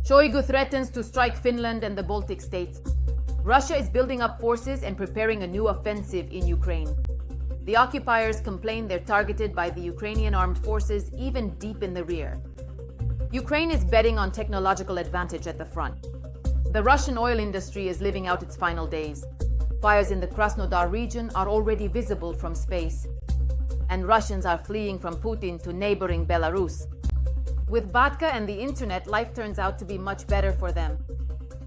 Shoigu threatens to strike Finland and the Baltic states. Russia is building up forces and preparing a new offensive in Ukraine. The occupiers complain they're targeted by the Ukrainian Armed Forces even deep in the rear. Ukraine is betting on technological advantage at the front. The Russian oil industry is living out its final days. Fires in the Krasnodar region are already visible from space. And Russians are fleeing from Putin to neighboring Belarus. With vodka and the internet, life turns out to be much better for them.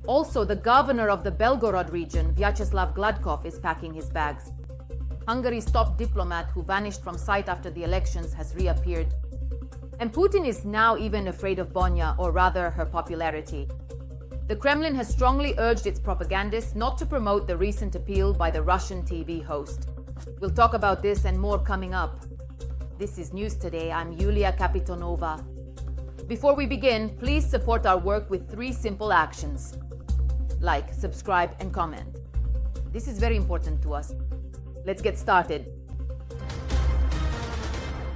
Also, the governor of the Belgorod region, Vyacheslav Gladkov, is packing his bags. Hungary's top diplomat, who vanished from sight after the elections, has reappeared. And Putin is now even afraid of Bonya, or rather her popularity. The Kremlin has strongly urged its propagandists not to promote the recent appeal by the Russian TV host. We'll talk about this and more coming up. This is News Today. I'm Yulia Kapitonova. Before we begin, please support our work with 3 simple actions. Like, subscribe, and comment. This is very important to us. Let's get started.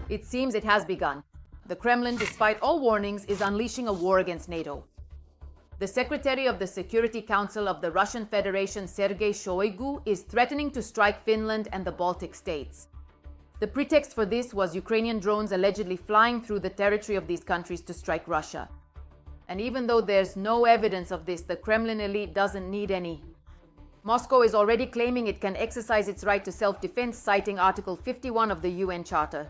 It seems it has begun. The Kremlin, despite all warnings, is unleashing a war against NATO. The Secretary of the Security Council of the Russian Federation, Sergei Shoigu, is threatening to strike Finland and the Baltic states. The pretext for this was Ukrainian drones allegedly flying through the territory of these countries to strike Russia. And even though there's no evidence of this, the Kremlin elite doesn't need any. Moscow is already claiming it can exercise its right to self-defense, citing Article 51 of the UN Charter.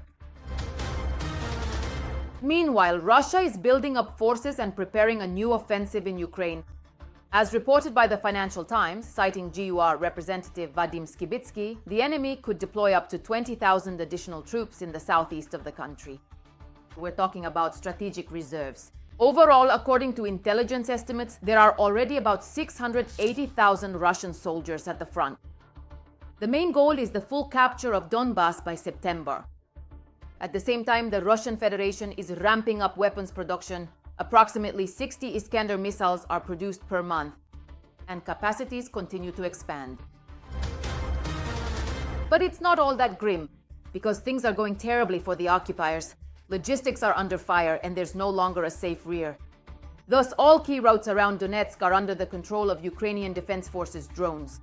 Meanwhile, Russia is building up forces and preparing a new offensive in Ukraine. As reported by the Financial Times, citing GUR representative Vadim Skibitsky, the enemy could deploy up to 20,000 additional troops in the southeast of the country. We're talking about strategic reserves. Overall, according to intelligence estimates, there are already about 680,000 Russian soldiers at the front. The main goal is the full capture of Donbas by September. At the same time, the Russian Federation is ramping up weapons production. Approximately 60 Iskander missiles are produced per month, and capacities continue to expand. But it's not all that grim, because things are going terribly for the occupiers. Logistics are under fire, and there's no longer a safe rear. Thus, all key routes around Donetsk are under the control of Ukrainian Defense Forces drones.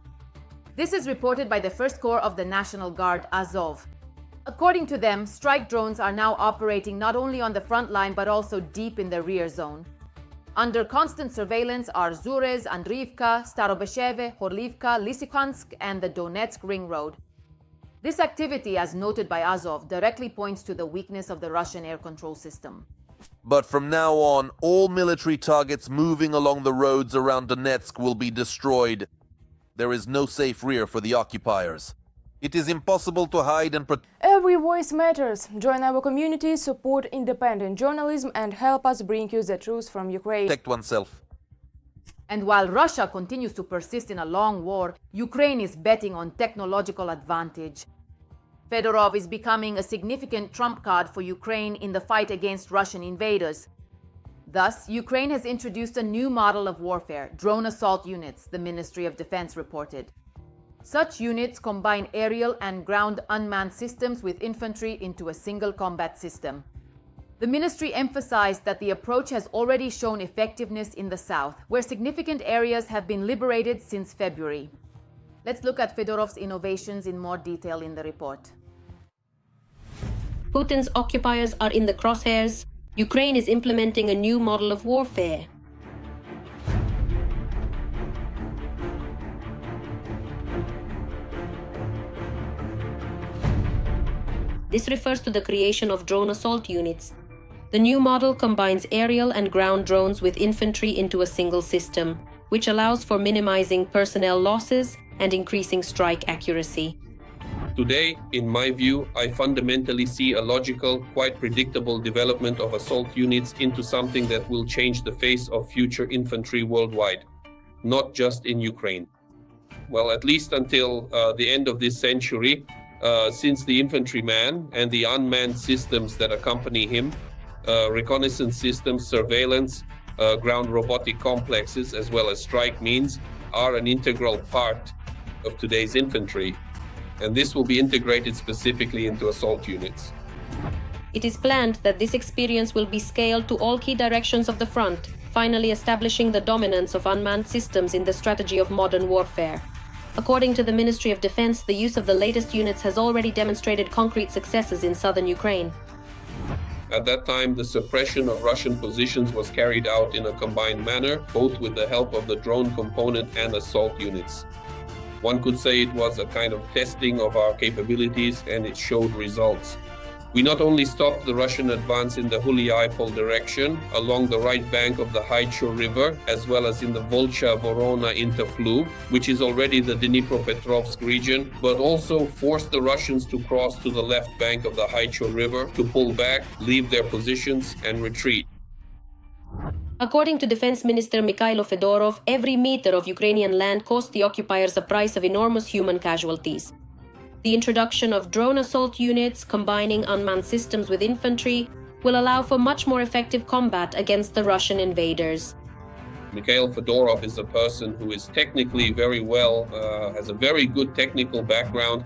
This is reported by the 1st Corps of the National Guard, Azov. According to them, strike drones are now operating not only on the front line but also deep in the rear zone. Under constant surveillance are Zurez, Andriivka, Starobesheve, Horlivka, Lysychansk, and the Donetsk Ring Road. This activity, as noted by Azov, directly points to the weakness of the Russian air control system. But from now on, all military targets moving along the roads around Donetsk will be destroyed. There is no safe rear for the occupiers. It is impossible to hide and protect. Every voice matters. Join our community, support independent journalism, and help us bring you the truth from Ukraine. Protect oneself. And while Russia continues to persist in a long war, Ukraine is betting on technological advantage. Fedorov is becoming a significant trump card for Ukraine in the fight against Russian invaders. Thus, Ukraine has introduced a new model of warfare, drone assault units, the Ministry of Defense reported. Such units combine aerial and ground unmanned systems with infantry into a single combat system. The ministry emphasized that the approach has already shown effectiveness in the south, where significant areas have been liberated since February. Let's look at Fedorov's innovations in more detail in the report. Putin's occupiers are in the crosshairs. Ukraine is implementing a new model of warfare. This refers to the creation of drone assault units. The new model combines aerial and ground drones with infantry into a single system, which allows for minimizing personnel losses and increasing strike accuracy. Today, in my view, I fundamentally see a logical, quite predictable development of assault units into something that will change the face of future infantry worldwide, not just in Ukraine. Well, at least until the end of this century, since the infantryman and the unmanned systems that accompany him, reconnaissance systems, surveillance, ground robotic complexes, as well as strike means, are an integral part of today's infantry. And this will be integrated specifically into assault units. It is planned that this experience will be scaled to all key directions of the front, finally establishing the dominance of unmanned systems in the strategy of modern warfare. According to the Ministry of Defense, the use of the latest units has already demonstrated concrete successes in southern Ukraine. At that time, the suppression of Russian positions was carried out in a combined manner, both with the help of the drone component and assault units. One could say it was a kind of testing of our capabilities, and it showed results. We not only stopped the Russian advance in the Huliaipol direction, along the right bank of the Haicho River, as well as in the Volcha-Vorona interfluve, which is already the Dnipropetrovsk region, but also forced the Russians to cross to the left bank of the Haicho River, to pull back, leave their positions, and retreat. According to Defense Minister Mikhailo Fedorov, every meter of Ukrainian land cost the occupiers a price of enormous human casualties. The introduction of drone assault units combining unmanned systems with infantry will allow for much more effective combat against the Russian invaders. Mikhail Fedorov is a person who is technically very well, has a very good technical background,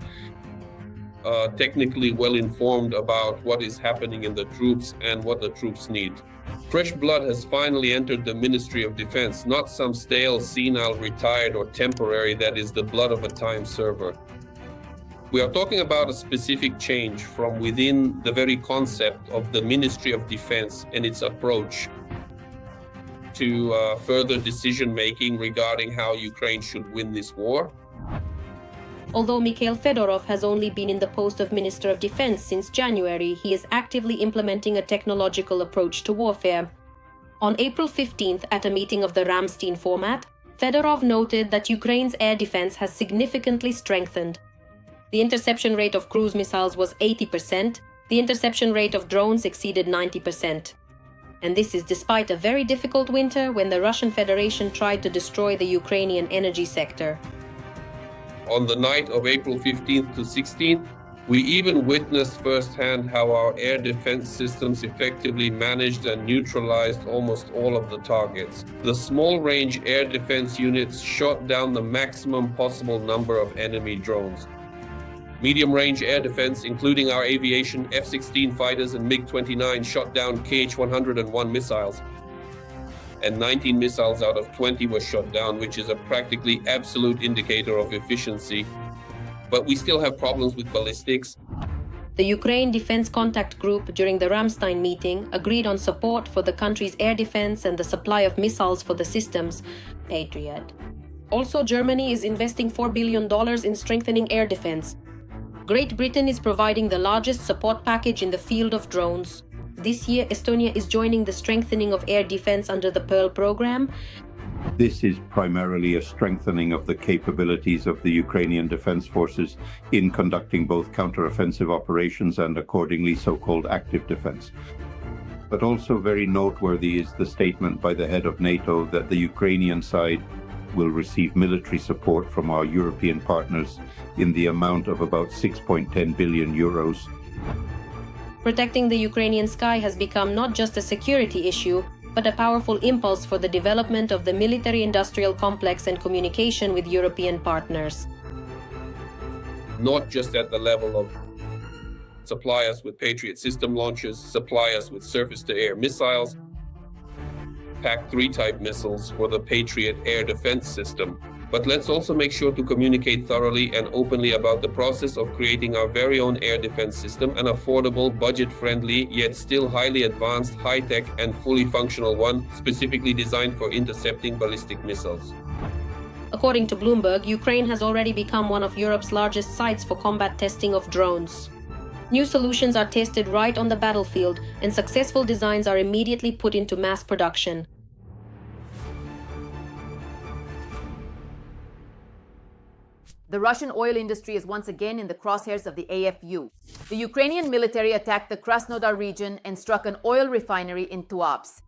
technically well informed about what is happening in the troops and what the troops need. Fresh blood has finally entered the Ministry of Defense, not some stale, senile, retired or temporary that is the blood of a time server. We are talking about a specific change from within the very concept of the Ministry of Defense and its approach to further decision-making regarding how Ukraine should win this war. Although Mikhail Fedorov has only been in the post of Minister of Defense since January, he is actively implementing a technological approach to warfare. On April 15th, at a meeting of the Ramstein format, Fedorov noted that Ukraine's air defense has significantly strengthened. The interception rate of cruise missiles was 80%, the interception rate of drones exceeded 90%. And this is despite a very difficult winter when the Russian Federation tried to destroy the Ukrainian energy sector. On the night of April 15th to 16th, we even witnessed firsthand how our air defense systems effectively managed and neutralized almost all of the targets. The small-range air defense units shot down the maximum possible number of enemy drones. Medium-range air defense, including our aviation, F-16 fighters and MiG-29, shot down Kh-101 missiles. And 19 missiles out of 20 were shot down, which is a practically absolute indicator of efficiency. But we still have problems with ballistics. The Ukraine Defense Contact Group during the Ramstein meeting agreed on support for the country's air defense and the supply of missiles for the systems Patriot. Also, Germany is investing $4 billion in strengthening air defense. Great Britain is providing the largest support package in the field of drones. This year, Estonia is joining the strengthening of air defense under the Pearl program. This is primarily a strengthening of the capabilities of the Ukrainian Defense Forces in conducting both counteroffensive operations and accordingly so-called active defense. But also very noteworthy is the statement by the head of NATO that the Ukrainian side will receive military support from our European partners in the amount of about 6.10 billion euros. Protecting the Ukrainian sky has become not just a security issue, but a powerful impulse for the development of the military-industrial complex and communication with European partners. Not just at the level of supply us with Patriot system launches, supply us with surface-to-air missiles, PAC-3 type missiles for the Patriot air defense system. But let's also make sure to communicate thoroughly and openly about the process of creating our very own air defense system, an affordable, budget-friendly, yet still highly advanced, high-tech and fully functional one, specifically designed for intercepting ballistic missiles. According to Bloomberg, Ukraine has already become one of Europe's largest sites for combat testing of drones. New solutions are tested right on the battlefield, and successful designs are immediately put into mass production. The Russian oil industry is once again in the crosshairs of the AFU. The Ukrainian military attacked the Krasnodar region and struck an oil refinery in Tuapse.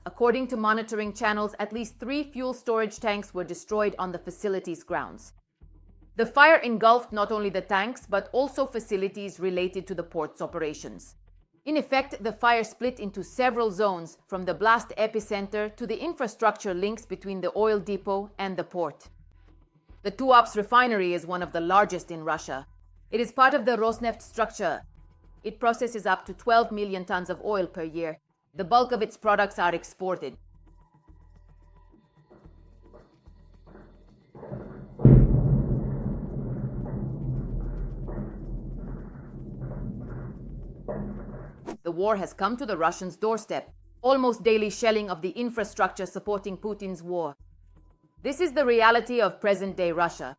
According to monitoring channels, at least 3 fuel storage tanks were destroyed on the facility's grounds. The fire engulfed not only the tanks, but also facilities related to the port's operations. In effect, the fire split into several zones, from the blast epicenter to the infrastructure links between the oil depot and the port. The Tuapse refinery is one of the largest in Russia. It is part of the Rosneft structure. It processes up to 12 million tons of oil per year. The bulk of its products are exported. war has come to the Russians' doorstep. Almost daily shelling of the infrastructure supporting Putin's war. This is the reality of present-day Russia.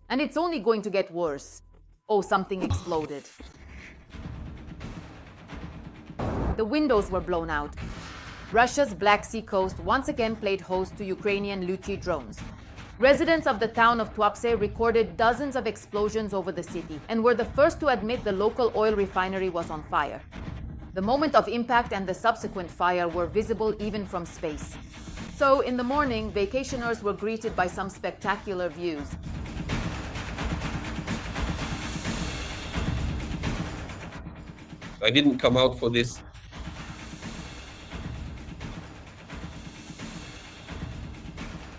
And it's only going to get worse. Oh, something exploded. The windows were blown out. Russia's Black Sea coast once again played host to Ukrainian Luchi drones. Residents of the town of Tuapse recorded dozens of explosions over the city and were the first to admit the local oil refinery was on fire. The moment of impact and the subsequent fire were visible even from space. So, in the morning, vacationers were greeted by some spectacular views. I didn't come out for this.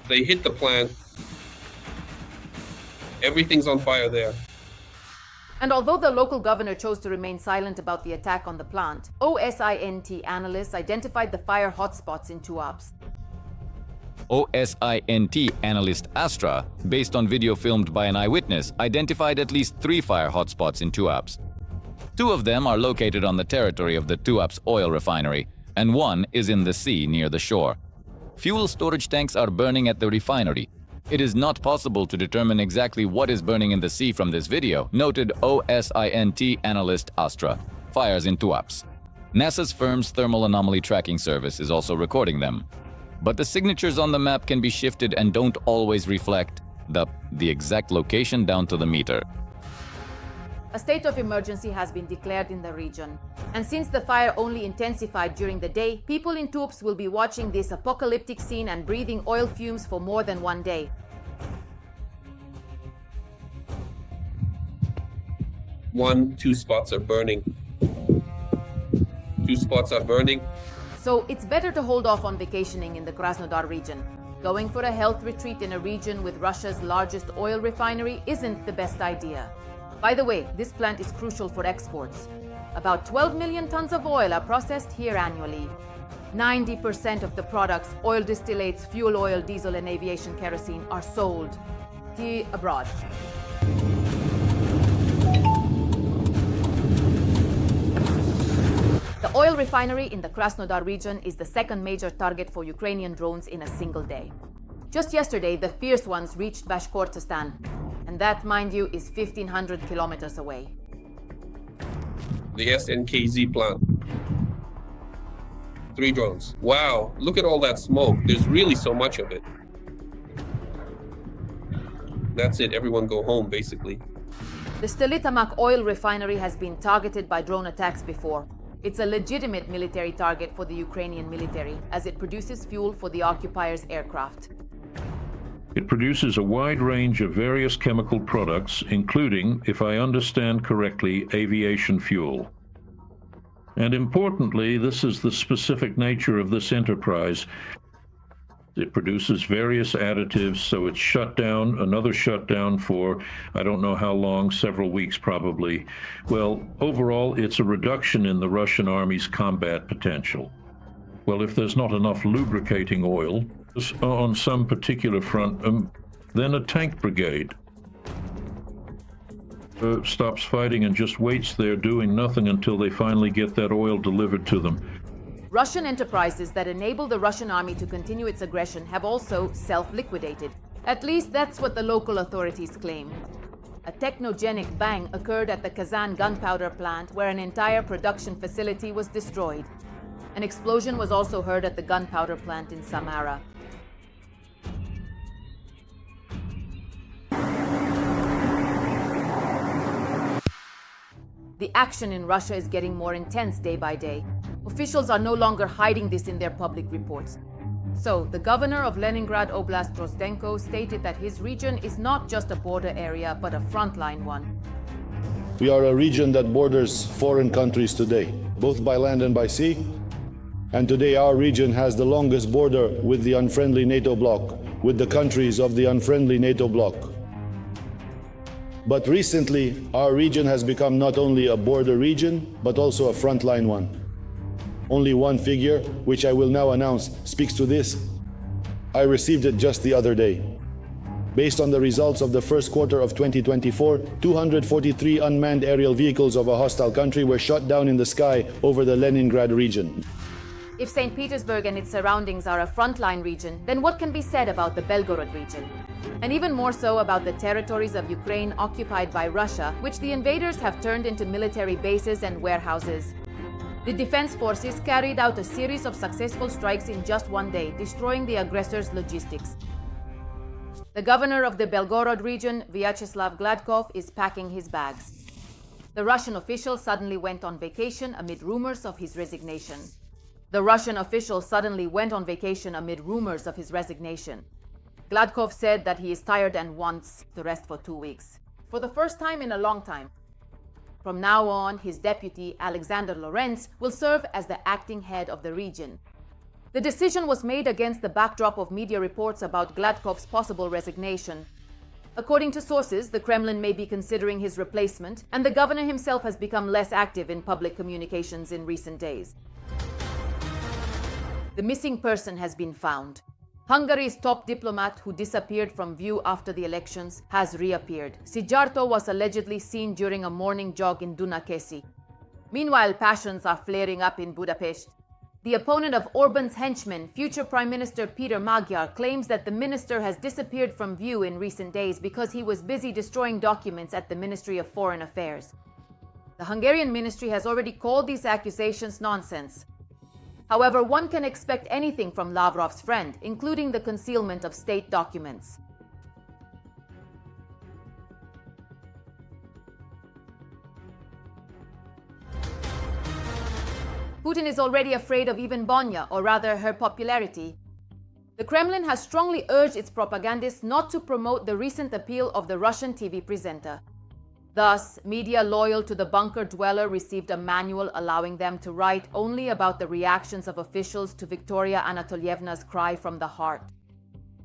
They hit the plant. Everything's on fire there. And although the local governor chose to remain silent about the attack on the plant, OSINT analysts identified the fire hotspots in Tuapse. OSINT analyst Astra, based on video filmed by an eyewitness, identified at least 3 fire hotspots in Tuapse. 2 of them are located on the territory of the Tuapse oil refinery, and 1 is in the sea near the shore. Fuel storage tanks are burning at the refinery. It is not possible to determine exactly what is burning in the sea from this video, noted OSINT analyst Astra. Fires in Tuapse. NASA's firm's thermal anomaly tracking service is also recording them. But the signatures on the map can be shifted and don't always reflect the exact location down to the meter. A state of emergency has been declared in the region. And since the fire only intensified during the day, people in Tuapse will be watching this apocalyptic scene and breathing oil fumes for more than one day. Two spots are burning. 2 spots are burning. So it's better to hold off on vacationing in the Krasnodar region. Going for a health retreat in a region with Russia's largest oil refinery isn't the best idea. By the way, this plant is crucial for exports. About 12 million tons of oil are processed here annually. 90% of the products, oil distillates, fuel oil, diesel, and aviation kerosene, are sold abroad. The oil refinery in the Krasnodar region is the second major target for Ukrainian drones in a single day. Just yesterday, the fierce ones reached Bashkortostan, and that, mind you, is 1,500 kilometers away. The SNKZ plant. 3 drones. Wow, look at all that smoke. There's really so much of it. That's it, everyone go home, basically. The Stolitamak oil refinery has been targeted by drone attacks before. It's a legitimate military target for the Ukrainian military, as it produces fuel for the occupiers' aircraft. It produces a wide range of various chemical products, including, if I understand correctly, aviation fuel. And importantly, this is the specific nature of this enterprise. It produces various additives, so it's shut down, another shutdown for, I don't know how long, several weeks probably. Well, overall, it's a reduction in the Russian army's combat potential. Well, if there's not enough lubricating oil on some particular front, then a tank brigade stops fighting and just waits there doing nothing until they finally get that oil delivered to them. Russian enterprises that enable the Russian army to continue its aggression have also self-liquidated. At least that's what the local authorities claim. A technogenic bang occurred at the Kazan gunpowder plant, where an entire production facility was destroyed. An explosion was also heard at the gunpowder plant in Samara. The action in Russia is getting more intense day by day. Officials are no longer hiding this in their public reports. So, the governor of Leningrad Oblast, Drozdenko, stated that his region is not just a border area, but a frontline one. We are a region that borders foreign countries today, both by land and by sea. And today our region has the longest border with the unfriendly NATO bloc, with the countries of the unfriendly NATO bloc. But recently, our region has become not only a border region, but also a frontline one. Only one figure, which I will now announce, speaks to this. I received it just the other day. Based on the results of the first quarter of 2024, 243 unmanned aerial vehicles of a hostile country were shot down in the sky over the Leningrad region. If St. Petersburg and its surroundings are a frontline region, then what can be said about the Belgorod region? And even more so about the territories of Ukraine occupied by Russia, which the invaders have turned into military bases and warehouses. The defense forces carried out a series of successful strikes in just one day, destroying the aggressors' logistics. The governor of the Belgorod region, Vyacheslav Gladkov, is packing his bags. The Russian official suddenly went on vacation amid rumors of his resignation. Gladkov said that he is tired and wants to rest for 2 weeks. For the first time in a long time. From now on, his deputy, Alexander Lorenz, will serve as the acting head of the region. The decision was made against the backdrop of media reports about Gladkov's possible resignation. According to sources, the Kremlin may be considering his replacement, and the governor himself has become less active in public communications in recent days. The missing person has been found. Hungary's top diplomat, who disappeared from view after the elections, has reappeared. Szijjártó was allegedly seen during a morning jog in Dunakeszi. Meanwhile, passions are flaring up in Budapest. The opponent of Orban's henchman, future Prime Minister Peter Magyar, claims that the minister has disappeared from view in recent days because he was busy destroying documents at the Ministry of Foreign Affairs. The Hungarian ministry has already called these accusations nonsense. However, one can expect anything from Lavrov's friend, including the concealment of state documents. Putin is already afraid of even Bonya, or rather her popularity. The Kremlin has strongly urged its propagandists not to promote the recent appeal of the Russian TV presenter. Thus, media loyal to the bunker dweller received a manual allowing them to write only about the reactions of officials to Victoria Anatolievna's cry from the heart.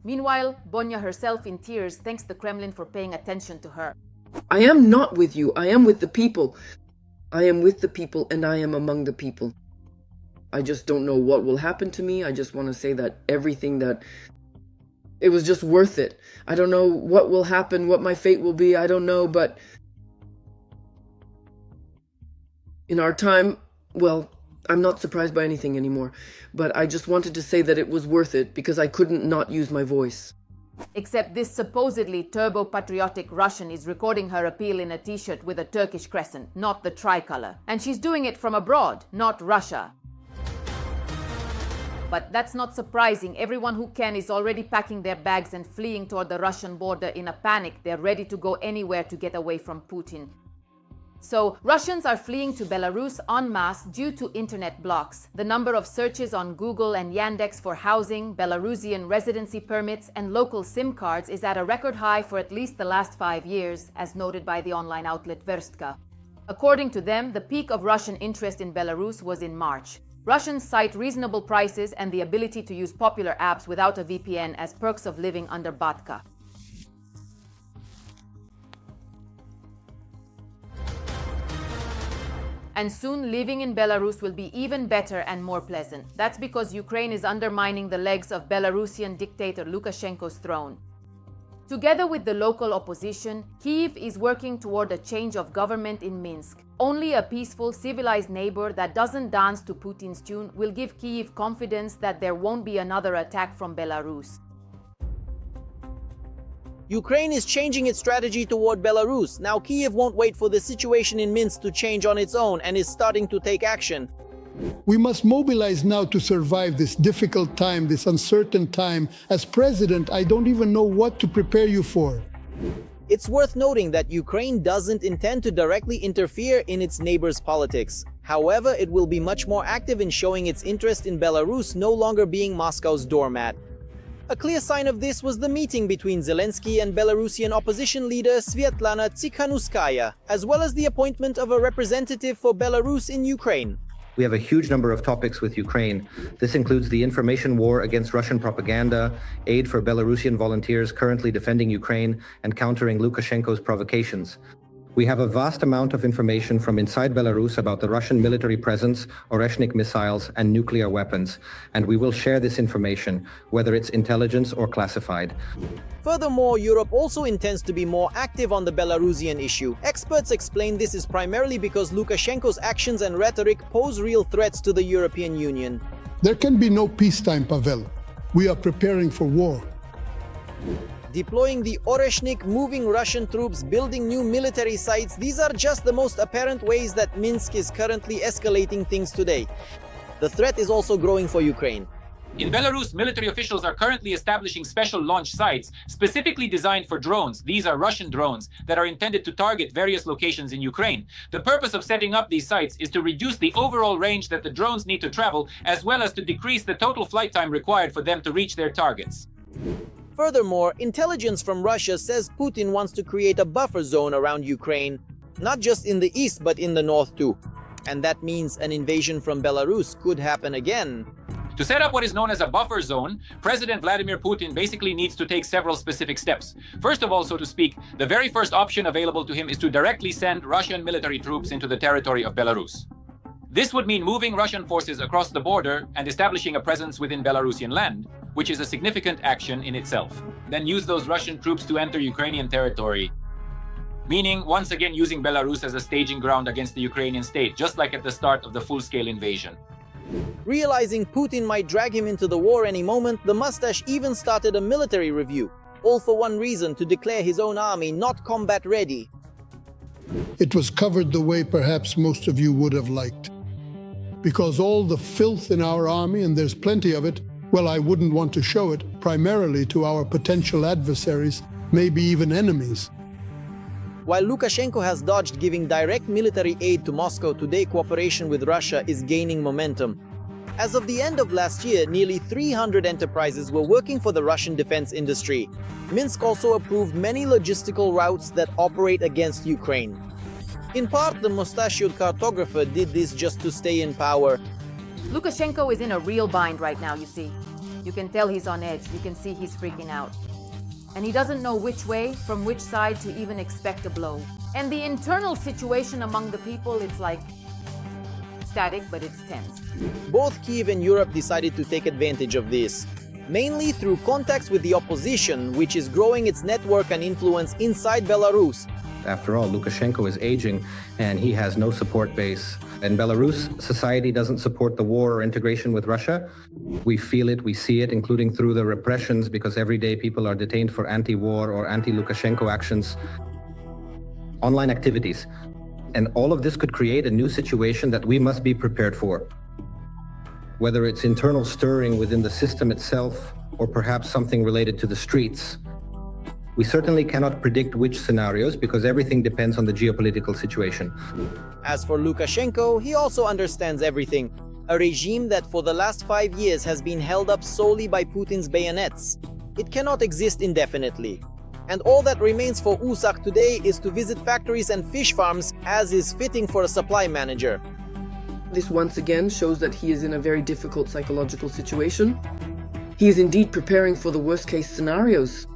Meanwhile, Bonya herself in tears thanks the Kremlin for paying attention to her. I am not with you, I am with the people. I am with the people and I am among the people. I just don't know what will happen to me. I just want to say that it was just worth it. I don't know what will happen, what my fate will be, I don't know, but in our time, well, I'm not surprised by anything anymore, but I just wanted to say that it was worth it because I couldn't not use my voice. Except this supposedly turbo-patriotic Russian is recording her appeal in a t-shirt with a Turkish crescent, not the tricolor. And she's doing it from abroad, not Russia. But that's not surprising. Everyone who can is already packing their bags and fleeing toward the Russian border in a panic. They're ready to go anywhere to get away from Putin. So, Russians are fleeing to Belarus en masse due to internet blocks. The number of searches on Google and Yandex for housing, Belarusian residency permits, and local SIM cards is at a record high for at least the last 5 years, as noted by the online outlet Verstka. According to them, the peak of Russian interest in Belarus was in March. Russians cite reasonable prices and the ability to use popular apps without a VPN as perks of living under Batka. And soon living in Belarus will be even better and more pleasant. That's because Ukraine is undermining the legs of Belarusian dictator Lukashenko's throne. Together with the local opposition, Kyiv is working toward a change of government in Minsk. Only a peaceful, civilized neighbor that doesn't dance to Putin's tune will give Kyiv confidence that there won't be another attack from Belarus. Ukraine is changing its strategy toward Belarus. Now Kyiv won't wait for the situation in Minsk to change on its own and is starting to take action. We must mobilize now to survive this difficult time, this uncertain time. As president, I don't even know what to prepare you for. It's worth noting that Ukraine doesn't intend to directly interfere in its neighbors' politics. However, it will be much more active in showing its interest in Belarus no longer being Moscow's doormat. A clear sign of this was the meeting between Zelensky and Belarusian opposition leader Svetlana Tsikhanouskaya, as well as the appointment of a representative for Belarus in Ukraine. We have a huge number of topics with Ukraine. This includes the information war against Russian propaganda, aid for Belarusian volunteers currently defending Ukraine, and countering Lukashenko's provocations. We have a vast amount of information from inside Belarus about the Russian military presence, Oreshnik missiles, and nuclear weapons, and we will share this information, whether it's intelligence or classified. Furthermore, Europe also intends to be more active on the Belarusian issue. Experts explain this is primarily because Lukashenko's actions and rhetoric pose real threats to the European Union. There can be no peacetime, Pavel. We are preparing for war. Deploying the Oreshnik, moving Russian troops, building new military sites, these are just the most apparent ways that Minsk is currently escalating things today. The threat is also growing for Ukraine. In Belarus, military officials are currently establishing special launch sites specifically designed for drones. These are Russian drones that are intended to target various locations in Ukraine. The purpose of setting up these sites is to reduce the overall range that the drones need to travel, as well as to decrease the total flight time required for them to reach their targets. Furthermore, intelligence from Russia says Putin wants to create a buffer zone around Ukraine, not just in the east but in the north too. And that means an invasion from Belarus could happen again. To set up what is known as a buffer zone, President Vladimir Putin basically needs to take several specific steps. First of all, so to speak, the very first option available to him is to directly send Russian military troops into the territory of Belarus. This would mean moving Russian forces across the border and establishing a presence within Belarusian land, which is a significant action in itself. Then use those Russian troops to enter Ukrainian territory, meaning once again using Belarus as a staging ground against the Ukrainian state, just like at the start of the full-scale invasion. Realizing Putin might drag him into the war any moment, the mustache even started a military review, all for one reason: to declare his own army not combat ready. It was covered the way perhaps most of you would have liked. Because all the filth in our army, and there's plenty of it, well, I wouldn't want to show it primarily to our potential adversaries, maybe even enemies. While Lukashenko has dodged giving direct military aid to Moscow, today cooperation with Russia is gaining momentum. As of the end of last year, nearly 300 enterprises were working for the Russian defense industry. Minsk also approved many logistical routes that operate against Ukraine. In part, the mustachioed cartographer did this just to stay in power. Lukashenko is in a real bind right now, you see. You can tell he's on edge. You can see he's freaking out. And he doesn't know which way, from which side to even expect a blow. And the internal situation among the people, it's like static, but it's tense. Both Kyiv and Europe decided to take advantage of this, mainly through contacts with the opposition, which is growing its network and influence inside Belarus. After all, Lukashenko is aging and he has no support base. In Belarus, society doesn't support the war or integration with Russia. We feel it, we see it, including through the repressions, because every day people are detained for anti-war or anti-Lukashenko actions, online activities. And all of this could create a new situation that we must be prepared for. Whether it's internal stirring within the system itself, or perhaps something related to the streets. We certainly cannot predict which scenarios, because everything depends on the geopolitical situation. As for Lukashenko, he also understands everything. A regime that for the last 5 years has been held up solely by Putin's bayonets. It cannot exist indefinitely. And all that remains for Usak today is to visit factories and fish farms, as is fitting for a supply manager. This once again shows that he is in a very difficult psychological situation. He is indeed preparing for the worst-case scenarios.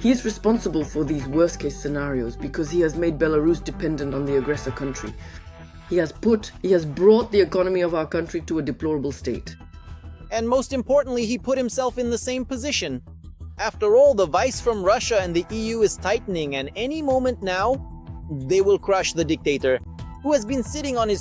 He is responsible for these worst-case scenarios because he has made Belarus dependent on the aggressor country. He has brought the economy of our country to a deplorable state. And most importantly, he put himself in the same position. After all, the vice from Russia and the EU is tightening, and any moment now, they will crush the dictator, who has been sitting on his